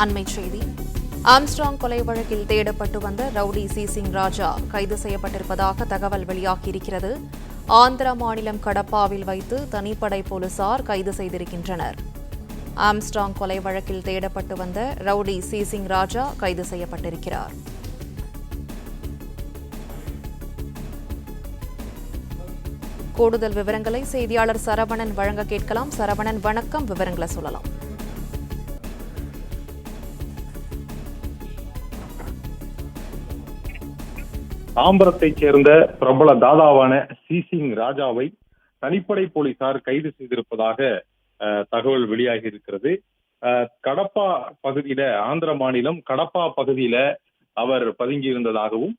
அண்மைச் செய்தி. ஆம்ஸ்ட்ராங் கொலை வழக்கில் தேடப்பட்டு வந்த ரவுடி சிசிங் ராஜா கைது செய்யப்பட்டிருப்பதாக தகவல் வெளியாகியிருக்கிறது. ஆந்திர மாநிலம் கடப்பாவில் வைத்து தனிப்படை போலீசார் கைது செய்திருக்கின்றனர். ஆம்ஸ்ட்ராங் கொலை வழக்கில் தேடப்பட்டு வந்த ரவுடி சிசிங் ராஜா கைது செய்யப்பட்டிருக்கிறார். கூடுதல் விவரங்களை செய்தியாளர் சரவணன் வழங்க கேட்கலாம். சரவணன், வணக்கம். விவரங்களை சொல்லலாம். தாம்பரத்தைச் சேர்ந்த பிரபல தாதாவான சிசிங் ராஜாவை தனிப்படை போலீசார் கைது செய்திருப்பதாக தகவல் வெளியாகி இருக்கிறது. கடப்பா பகுதியில, ஆந்திர மாநிலம் கடப்பா பகுதியில அவர் பதுங்கியிருந்ததாகவும்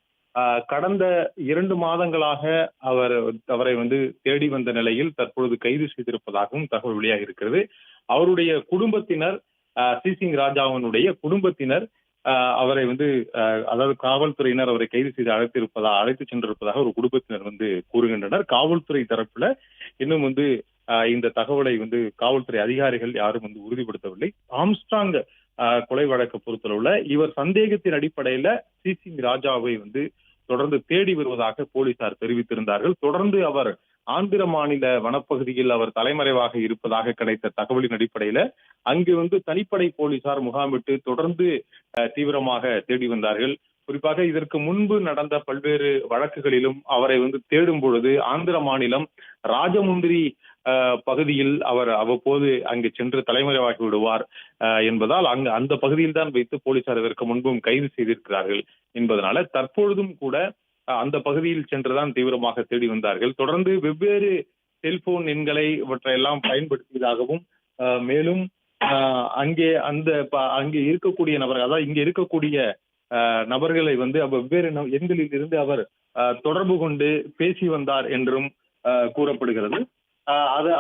கடந்த 2 மாதங்களாக அவரை தேடி வந்த நிலையில் தற்பொழுது கைது செய்திருப்பதாகவும் தகவல் வெளியாகி இருக்கிறது. அவருடைய குடும்பத்தினர், சிசிங் ராஜாவினுடைய குடும்பத்தினர் அவரை அதாவது காவல்துறையினர் அவரை கைது செய்து அழைத்து சென்றிருப்பதாக ஒரு குடும்பத்தினர் கூறுகின்றனர். காவல்துறை தரப்புல இன்னும் இந்த தகவலை காவல்துறை அதிகாரிகள் யாரும் உறுதிப்படுத்தவில்லை. ஆம்ஸ்ட்ராங் கொலை வழக்கை பொறுத்தளவுல இவர் சந்தேகத்தின் அடிப்படையில சிசிங் ராஜாவை தொடர்ந்து தேடி வருவதாக போலீசார் தெரிவித்திருந்தார்கள். தொடர்ந்து அவர் ஆந்திர மாநில வனப்பகுதியில் அவர் தலைமறைவாக இருப்பதாக கிடைத்த தகவலின் அடிப்படையில அங்கு தனிப்படை போலீசார் முகாமிட்டு தொடர்ந்து தீவிரமாக தேடி வந்தார்கள். குறிப்பாக இதற்கு முன்பு நடந்த பல்வேறு வழக்குகளிலும் அவரை தேடும் பொழுது ஆந்திர மாநிலம் ராஜமுந்திரி பகுதியில் அவர் அவ்வப்போது அங்கு சென்று தலைமறைவாகி விடுவார் என்பதால் அந்த பகுதியில் தான் வைத்து போலீசார் இதற்கு முன்பும் கைது செய்திருக்கிறார்கள் என்பதனால தற்பொழுதும் கூட அந்த பகுதியில் சென்றுதான் தீவிரமாக தேடி வந்தார்கள். தொடர்ந்து வெவ்வேறு செல்போன் எண்களை இவற்றையெல்லாம் பயன்படுத்தியதாகவும் மேலும் அங்கே இருக்கக்கூடிய நபர்கள், அதாவது இங்க இருக்கக்கூடிய நபர்களை வெவ்வேறு எண்களில் இருந்து அவர் தொடர்பு கொண்டு பேசி வந்தார் என்றும் கூறப்படுகிறது.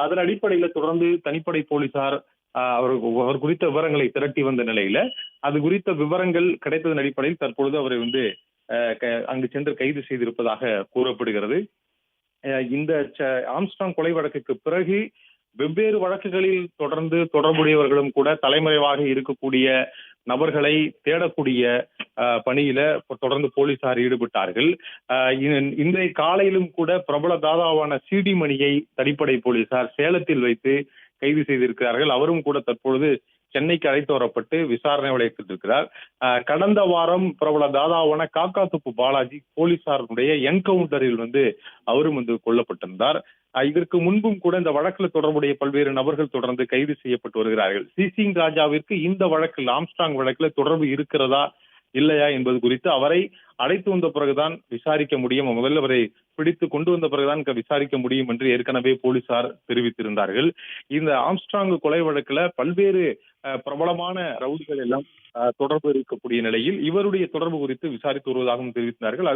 அதன் அடிப்படையில தொடர்ந்து தனிப்படை போலீசார் அவர் குறித்த விவரங்களை திரட்டி வந்த நிலையில அது குறித்த விவரங்கள் கிடைத்ததன் அடிப்படையில் தற்பொழுது அவரை அங்கு சென்று கைது செய்திருப்பதாக கூறப்படுகிறது. இந்த ஆம்ஸ்ட்ராங் கொலை வழக்குக்கு பிறகு வெவ்வேறு வழக்குகளில் தொடர்ந்து தொடர்புடையவர்களும் கூட தலைமறைவாக இருக்கக்கூடிய நபர்களை தேடக்கூடிய பணியில தொடர்ந்து போலீசார் ஈடுபட்டார்கள். இன்றைய காலையிலும் கூட பிரபல தாதாவான சிடி மணியை தனிப்படை போலீசார் சேலத்தில் வைத்து கைது செய்திருக்கிறார்கள். அவரும் கூட தற்பொழுது சென்னைக்கு அழைத்து வரப்பட்டு விசாரணை வளைத்திருக்கிறார். கடந்த வாரம் பிரபல தாதாவான காக்காத்துப்பு பாலாஜி போலீசாருடைய என்கவுண்டரில் அவரும் கொல்லப்பட்டிருந்தார். இதற்கு முன்பும் கூட இந்த வழக்கில் தொடர்புடைய பல்வேறு நபர்கள் தொடர்ந்து கைது செய்யப்பட்டு வருகிறார்கள். சிசிங் ராஜாவிற்கு இந்த வழக்கில், ஆம்ஸ்ட்ராங் வழக்கில் தொடர்பு இருக்கிறதா இல்லையா என்பது குறித்து அவரை அழைத்து வந்த பிறகுதான் விசாரிக்க முடியும், முதல்ல அவரை பிடித்து கொண்டு வந்த பிறகுதான் விசாரிக்க முடியும் என்று ஏற்கனவே போலீசார் தெரிவித்திருந்தார்கள். இந்த ஆம்ஸ்ட்ராங் கொலை வழக்குல பல்வேறு பிரபலமான ரவுடிகள் எல்லாம் தொடர்பு இருக்கக்கூடிய நிலையில் இவருடைய தொடர்பு குறித்து விசாரித்து வருவதாகவும் தெரிவித்தார்கள்.